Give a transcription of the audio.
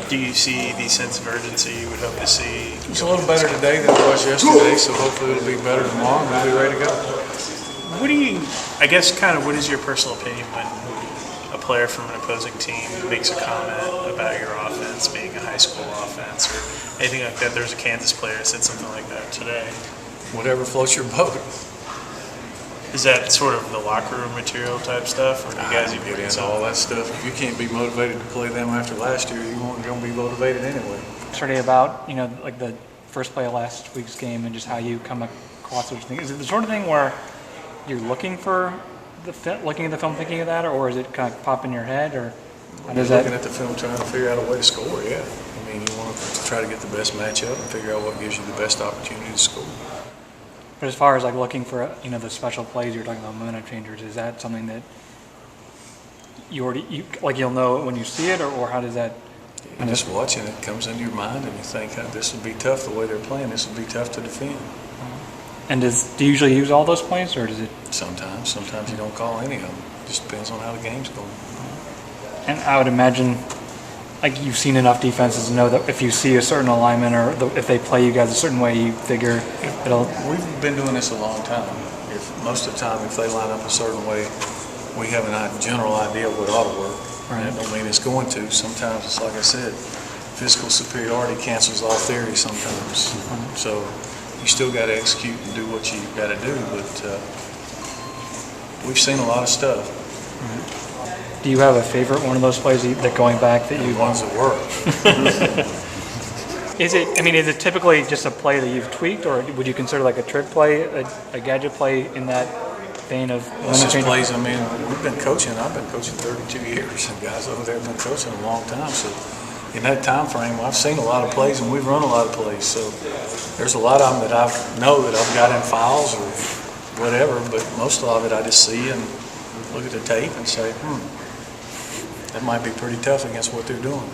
Do you see the sense of urgency you would hope to see? It's a little better today than it was yesterday, so hopefully it'll be better tomorrow and we'll be ready to go. What do you, I guess, kind of what is your personal opinion when a player from an opposing team makes a comment about your offense being a high school offense or anything like that? There's a Kansas player that said something like that today. Whatever floats your boat. Is that sort of the locker room material type stuff, or do you guys even get bring into some? all that stuff? If you can't be motivated to play them after last year, you weren't going to be motivated anyway. Yesterday about, like the first play of last week's game and just how you come across those things. Is it the sort of thing where you're looking for looking at the film thinking of that, or is it kind of pop in your head, or how does Looking at the film trying to figure out a way to score, yeah. I mean, you want to try to get the best matchup and figure out what gives you the best opportunity to score. But as far as like looking for, the special plays you're talking about, momentum changers, is that something that you'll know it when you see it, or how does that? And just watching it comes into your mind and you think, this would be tough the way they're playing. This would be tough to defend. And do you usually use all those plays, or does it? Sometimes you don't call any of them. Just depends on how the game's going. And I would imagine, like you've seen enough defenses to know that if you see a certain alignment or if they play you guys a certain way, you figure it'll. We've been doing this a long time. Most of the time, if they line up a certain way, we have a general idea of what ought to work. Right. That don't mean it's going to. Sometimes it's like I said, physical superiority cancels all theory sometimes. Mm-hmm. So you still got to execute and do what you got to do. But we've seen a lot of stuff. Mm-hmm. Do you have a favorite one of those plays that going back that you? The ones that work. Is it typically just a play that you've tweaked, or would you consider like a trick play, a gadget play in that vein of? It's just plays. I mean, we've been coaching. I've been coaching 32 years, and guys over there have been coaching a long time. So in that time frame, I've seen a lot of plays, and we've run a lot of plays. So there's a lot of them that I know that I've got in files or whatever, but most of it I just see and look at the tape and say, that might be pretty tough against what they're doing.